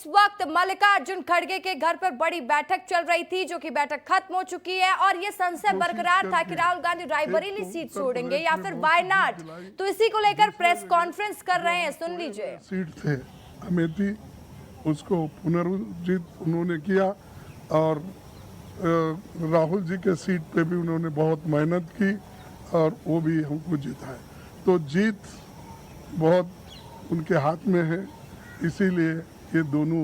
वक्त मल्लिकार्जुन खड़गे के घर पर बड़ी बैठक चल रही थी, जो कि बैठक खत्म हो चुकी है और ये संशय बरकरार था कि राहुल गांधी रायबरेली सीट छोड़ेंगे या फिर वायनाड। तो इसी को लेकर प्रेस कॉन्फ्रेंस कर रहे हैं, सुन लीजिए। सीट थे अमेठी, उसको पुनर्जीत उन्होंने किया और राहुल जी के सीट पे भी उन्होंने बहुत मेहनत की और वो भी हमको जिताए। तो जीत बहुत उनके हाथ में है, इसीलिए ये दोनों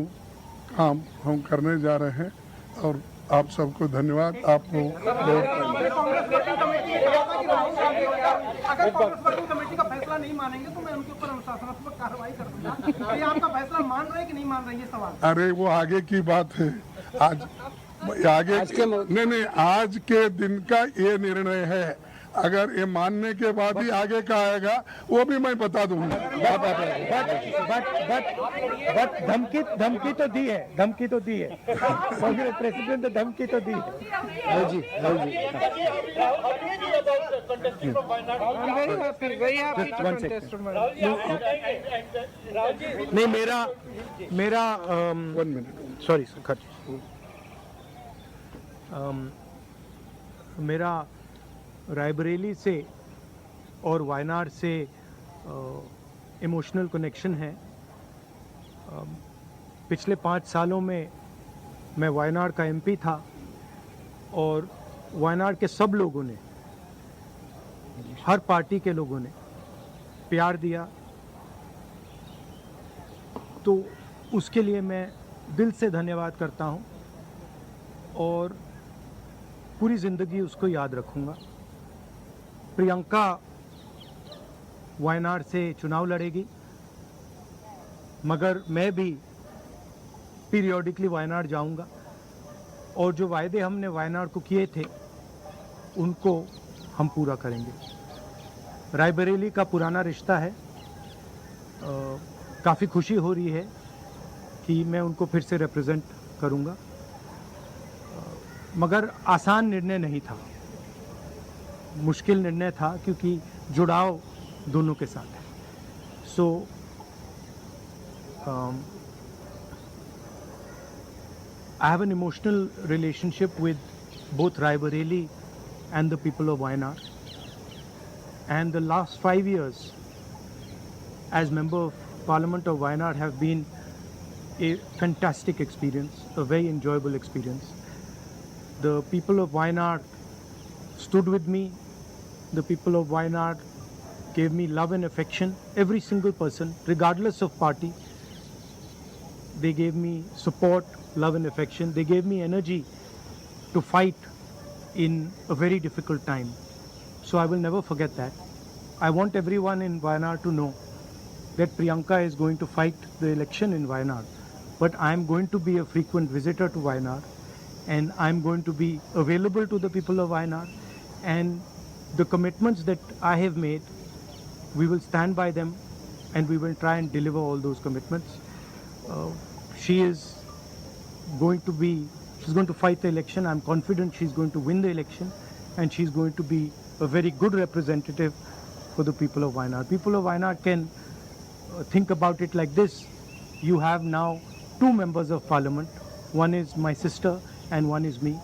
काम हम करने जा रहे हैं और आप सबको धन्यवाद। आपको अगर कांग्रेस वर्किंग कमेटी का फैसला नहीं मानेंगे तो मैं उनके ऊपर अनुशासनात्मक कार्रवाई कर दूंगा। ये आपका फैसला मान रहे हैं कि नहीं मान रहे हैं, ये सवाल। अरे वो आगे की बात है, आज नहीं, आज के दिन का ये निर्णय है। अगर ये मानने के बाद ही आगे का आएगा वो भी मैं बता दूंगा। बट धमकी तो दी है, धमकी तो दी है। प्रेसिडेंट ने धमकी तो दी है। जी नहीं, मेरा 1 मिनट, सॉरी मेरा रायबरेली से और वायनाड से इमोशनल कनेक्शन है। पिछले 5 सालों में मैं वायनाड का एमपी था और वायनाड के सब लोगों ने, हर पार्टी के लोगों ने प्यार दिया, तो उसके लिए मैं दिल से धन्यवाद करता हूं और पूरी ज़िंदगी उसको याद रखूंगा। प्रियंका वायनाड से चुनाव लड़ेगी, मगर मैं भी पीरियोडिकली वायनाड जाऊंगा और जो वायदे हमने वायनाड को किए थे उनको हम पूरा करेंगे। रायबरेली का पुराना रिश्ता है, काफ़ी खुशी हो रही है कि मैं उनको फिर से रिप्रेजेंट करूंगा, मगर आसान निर्णय नहीं था, मुश्किल निर्णय था क्योंकि जुड़ाव दोनों के साथ है। सो I have an emotional relationship with both Raebareli and the people of Wayanad. And the last 5 years as Member of Parliament of Wayanad have been a fantastic experience, a very enjoyable experience. The people of Wayanad stood with me. The people of Wayanad gave me love and affection. Every single person, regardless of party, they gave me support, love and affection. They gave me energy to fight in a very difficult time. So I will never forget that. I want everyone in Wayanad to know that Priyanka is going to fight the election in Wayanad. But I am going to be a frequent visitor to Wayanad, and I am going to be available to the people of Wayanad. And the commitments that I have made, we will stand by them and we will try and deliver all those commitments. She's going to fight the election. I'm confident she's going to win the election, and she's going to be a very good representative for the people of Wayanad. People of Wayanad can think about it like this. You have now 2 members of parliament. One is my sister and one is me.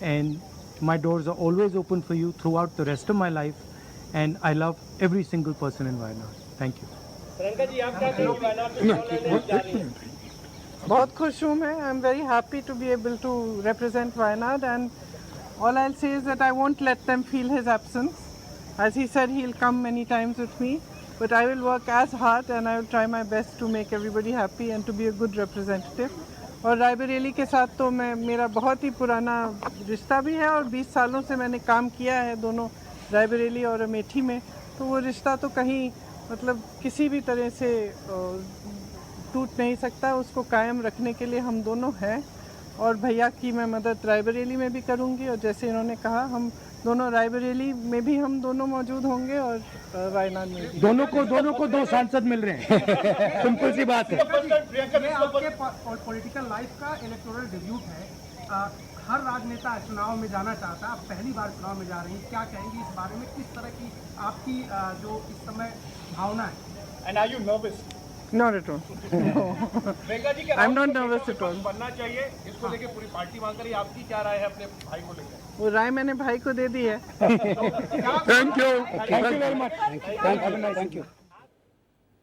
And my doors are always open for you throughout the rest of my life. And I love every single person in Wayanad. Thank you. बहुत खुश हूँ मैं. I'm very happy to be able to represent Wayanad, and all I'll say is that I won't let them feel his absence. As he said, he'll come many times with me, but I will work as hard and I will try my best to make everybody happy and to be a good representative. और रायबरेली के साथ तो मेरा बहुत ही पुराना रिश्ता भी है और 20 सालों से मैंने काम किया है दोनों रायबरेली और अमेठी में, तो वो रिश्ता तो कहीं मतलब किसी भी तरह से टूट नहीं सकता. उसको कायम रखने के लिए हम दोनों हैं और भैया की मैं मदद रायबरेली में भी करूंगी, और जैसे इन्होंने कहा हम दोनों रायबरेली में भी हम दोनों मौजूद होंगे और वायनाड में भी. दोनों को 2 सांसद मिल रहे हैं. सिंपल सी बात है. ये आपके पॉलिटिकल लाइफ का इलेक्टोरल डेब्यूट है. हर राजनेता चुनाव में जाना चाहता है, आप पहली बार चुनाव में जा रही हैं, क्या कहेंगी इस बारे में? किस तरह की आपकी जो इस समय भावना है? And are you nervous? Not at all. No. I'm not nervous at all. बनना चाहिए, इसको लेके पूरी पार्टी मांग रही है। आपकी क्या राय है अपने भाई को लेकर? वो राय मैंने भाई को दे दी है। Thank you very much, thank you.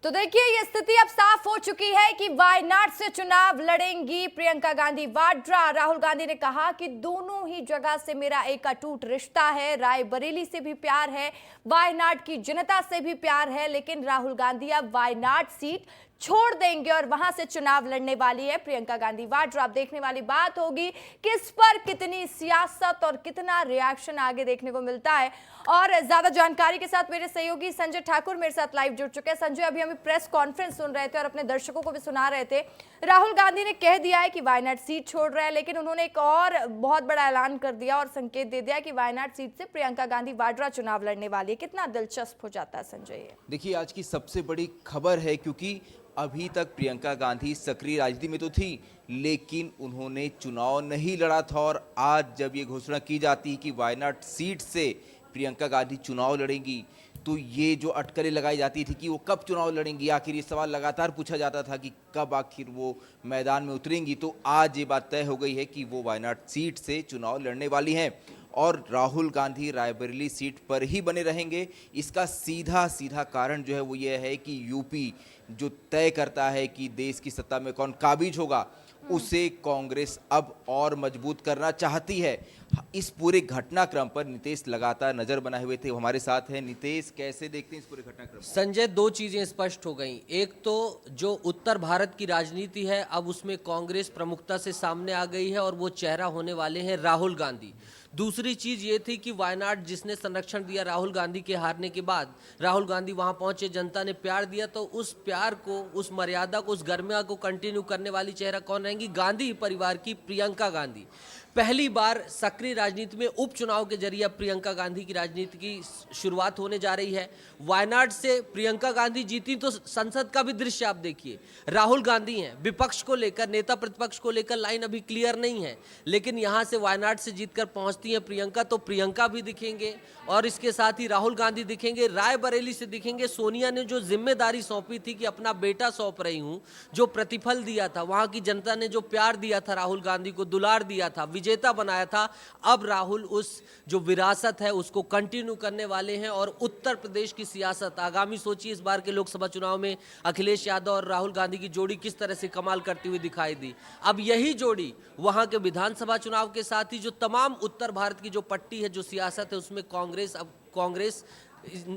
तो देखिए ये स्थिति अब साफ हो चुकी है कि वायनाड से चुनाव लड़ेंगी प्रियंका गांधी वाड्रा। राहुल गांधी ने कहा कि दोनों ही जगह से मेरा एक अटूट रिश्ता है, रायबरेली से भी प्यार है, वायनाड की जनता से भी प्यार है, लेकिन राहुल गांधी अब वायनाड सीट छोड़ देंगे और वहां से चुनाव लड़ने वाली है प्रियंका गांधी वाड्रा। अब देखने वाली बात होगी कि इस पर कितनी सियासत और कितना रिएक्शन आगे देखने को मिलता है। और ज्यादा जानकारी के साथ मेरे सहयोगी संजय ठाकुर मेरे साथ लाइव जुड़ चुके हैं। संजय, अभी हम प्रेस कॉन्फ्रेंस सुन रहे थे और अपने दर्शकों को भी सुना रहे थे। राहुल गांधी ने कह दिया है कि वायनाड सीट छोड़ रहे हैं, लेकिन उन्होंने एक और बहुत बड़ा ऐलान कर दिया और संकेत दे दिया कि वायनाड सीट से प्रियंका गांधी वाड्रा चुनाव लड़ने वाली है। कितना दिलचस्प हो जाता है संजय? देखिए, आज की सबसे बड़ी खबर है, क्योंकि अभी तक प्रियंका गांधी सक्रिय राजनीति में तो थी, लेकिन उन्होंने चुनाव नहीं लड़ा था। और आज जब ये घोषणा की जाती है कि वायनाड सीट से प्रियंका गांधी चुनाव लड़ेंगी, तो ये जो अटकलें लगाई जाती थी कि वो कब चुनाव लड़ेंगी, आखिर ये सवाल लगातार पूछा जाता था कि कब आखिर वो मैदान में उतरेंगी, तो आज ये बात तय हो गई है कि वो वायनाड सीट से चुनाव लड़ने वाली हैं। और राहुल गांधी रायबरेली सीट पर ही बने रहेंगे। इसका सीधा सीधा कारण जो है वो ये है कि यूपी जो तय करता है कि देश की सत्ता में कौन काबिज होगा, उसे कांग्रेस अब और मजबूत करना चाहती है। इस पूरे घटनाक्रम पर नितेश लगातार नजर बनाए हुए थे, वो हमारे साथ हैं। नितेश, कैसे देखते हैं इस पूरे घटनाक्रम? संजय, दो चीजें स्पष्ट हो गई। एक तो जो उत्तर भारत की राजनीति है, अब उसमें कांग्रेस प्रमुखता से सामने आ गई है और वो चेहरा होने वाले हैं राहुल गांधी। दूसरी चीज ये थी कि वायनाड जिसने संरक्षण दिया राहुल गांधी के हारने के बाद, राहुल गांधी वहां पहुंचे, जनता ने प्यार दिया, तो उस प्यार को, उस मर्यादा को, उस गरिमा को कंटिन्यू करने वाली चेहरा कौन रहेंगी? गांधी परिवार की प्रियंका गांधी। पहली बार सक्रिय राजनीति में उपचुनाव के जरिए प्रियंका गांधी की राजनीति की शुरुआत होने जा रही है। वायनाड से प्रियंका गांधी जीती तो संसद का भी दृश्य आप देखिए, राहुल गांधी हैं, विपक्ष को लेकर, नेता प्रतिपक्ष को लेकर लाइन अभी क्लियर नहीं है, लेकिन यहां से वायनाड से जीतकर पहुंचती हैं प्रियंका, तो प्रियंका भी दिखेंगे और इसके साथ ही राहुल गांधी दिखेंगे, रायबरेली से दिखेंगे। सोनिया ने जो जिम्मेदारी सौंपी थी कि अपना बेटा सौंप रही हूं, जो प्रतिफल दिया था, वहां की जनता ने जो प्यार दिया था, राहुल गांधी को दुलार दिया था, विजेता बनाया था, अब राहुल उस जो विरासत है उसको कंटिन्यू करने वाले हैं। और उत्तर प्रदेश की सियासत आगामी, सोचिए इस बार के लोकसभा चुनाव में अखिलेश यादव और राहुल गांधी की जोड़ी किस तरह से कमाल करती हुई दिखाई दी। अब यही जोड़ी वहां के विधानसभा चुनाव के साथ ही जो तमाम उत्तर भारत की जो पट्टी है, जो सियासत है, उसमें कांग्रेस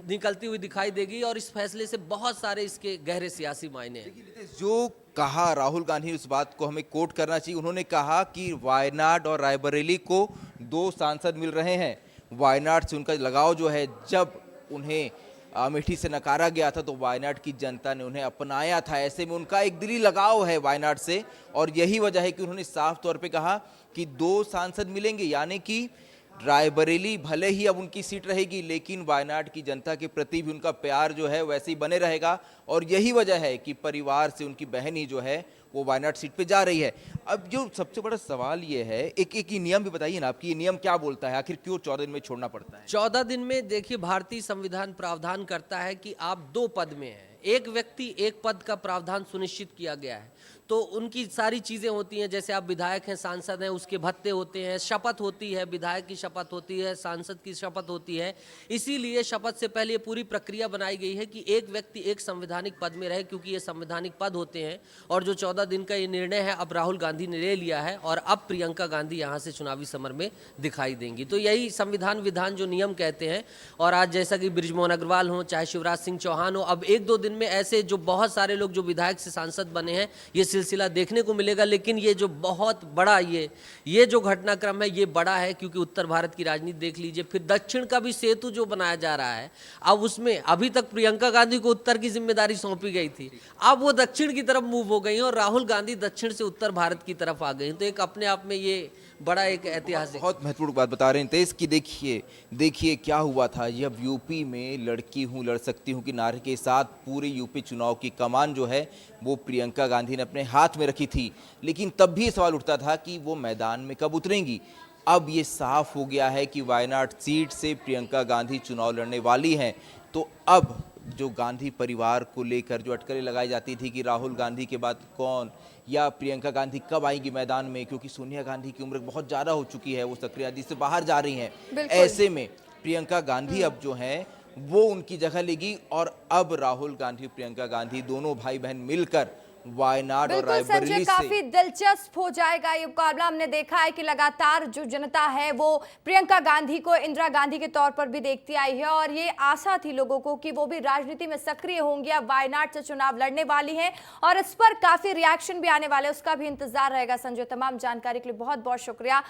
निकलती हुई दिखाई देगी और इस फैसले से बहुत सारे इसके गहरे सियासी मायने हैं। जो कहा राहुल गांधी, उस बात को हमें कोट करना चाहिए। उन्होंने कहा कि वायनाड और रायबरेली को 2 सांसद मिल रहे हैं। वायनाड से उनका लगाव जो है, जब उन्हें अमेठी से नकारा गया था तो वायनाड की जनता ने उन्हें अपनाया था, ऐसे में उनका एक दिली लगाव है वायनाड से। और यही वजह है कि उन्होंने साफ तौर पे कहा कि 2 सांसद मिलेंगे, यानी कि रायबरेली भले ही अब उनकी सीट रहेगी, लेकिन वायनाड की जनता के प्रति भी उनका प्यार जो है वैसे ही बने रहेगा। और यही वजह है कि परिवार से उनकी बहन ही जो है वो वायनाड सीट पे जा रही है। अब जो सबसे बड़ा सवाल ये है, एक ये नियम भी बताइए ना आपकी, ये नियम क्या बोलता है, आखिर क्यों 14 दिन में छोड़ना पड़ता है? 14 दिन में देखिए, भारतीय संविधान प्रावधान करता है कि आप 2 पद में हैं, एक व्यक्ति एक पद का प्रावधान सुनिश्चित किया गया है। तो उनकी सारी चीज़ें होती हैं, जैसे आप विधायक हैं, सांसद हैं, उसके भत्ते होते हैं, शपथ होती है, विधायक की शपथ होती है, सांसद की शपथ होती है। इसीलिए शपथ से पहले पूरी प्रक्रिया बनाई गई है कि एक व्यक्ति एक संवैधानिक पद में रहे, क्योंकि ये संवैधानिक पद होते हैं। और जो 14 दिन का ये निर्णय है अब राहुल गांधी ने ले लिया है और अब प्रियंका गांधी यहाँ से चुनावी समर में दिखाई देंगी। तो यही संविधान विधान जो नियम कहते हैं। और आज जैसा कि बृजमोहन अग्रवाल हो, चाहे शिवराज सिंह चौहान हो, अब 1-2 दिन में ऐसे जो बहुत सारे लोग जो विधायक से सांसद बने हैं, ये सिलसिला देखने को मिलेगा। लेकिन ये जो बहुत बड़ा ये जो घटनाक्रम है, ये बड़ा है, क्योंकि उत्तर भारत की राजनीति देख लीजिए, फिर दक्षिण का भी सेतु जो बनाया जा रहा है, अब उसमें अभी तक प्रियंका गांधी को उत्तर की जिम्मेदारी सौंपी गई थी, अब वो दक्षिण की तरफ मूव हो गई हैं और राहुल गांधी दक्षिण से उत्तर भारत की तरफ आ गई हैं। तो एक अपने आप में ये बड़ा एक ऐतिहासिक, बहुत महत्वपूर्ण बात बता रहे हैं तेज की। देखिए क्या हुआ था। जब यूपी में लड़की हूँ लड़ सकती हूँ कि नारे के साथ पूरे यूपी चुनाव की कमान जो है वो प्रियंका गांधी ने अपने हाथ में रखी थी, लेकिन तब भी सवाल उठता था कि वो मैदान में कब उतरेंगी। अब ये साफ हो गया है कि वायनाड सीट से प्रियंका गांधी चुनाव लड़ने वाली हैं। तो अब जो गांधी परिवार को लेकर जो अटकलें लगाई जाती थी कि राहुल गांधी के बाद कौन या प्रियंका गांधी कब आएंगी मैदान में, क्योंकि सोनिया गांधी की उम्र बहुत ज़्यादा हो चुकी है, वो सक्रिय राजनीति से बाहर जा रही हैं। ऐसे में प्रियंका गांधी अब जो हैं वो उनकी जगह लेगी और अब राहुल गांधी प्रियंका गांधी दोनों भाई बहन मिलकर वायनाड और बिल्कुल संजय, रायबरेली काफी से दिलचस्प हो जाएगा ये मुकाबला। हमने देखा है कि लगातार जो जनता है वो प्रियंका गांधी को इंदिरा गांधी के तौर पर भी देखती आई है और ये आशा थी लोगों को कि वो भी राजनीति में सक्रिय होंगी, अब वायनाड से चुनाव लड़ने वाली हैं और इस पर काफी रिएक्शन भी आने वाले, उसका भी इंतजार रहेगा। संजय, तमाम जानकारी के लिए बहुत बहुत शुक्रिया।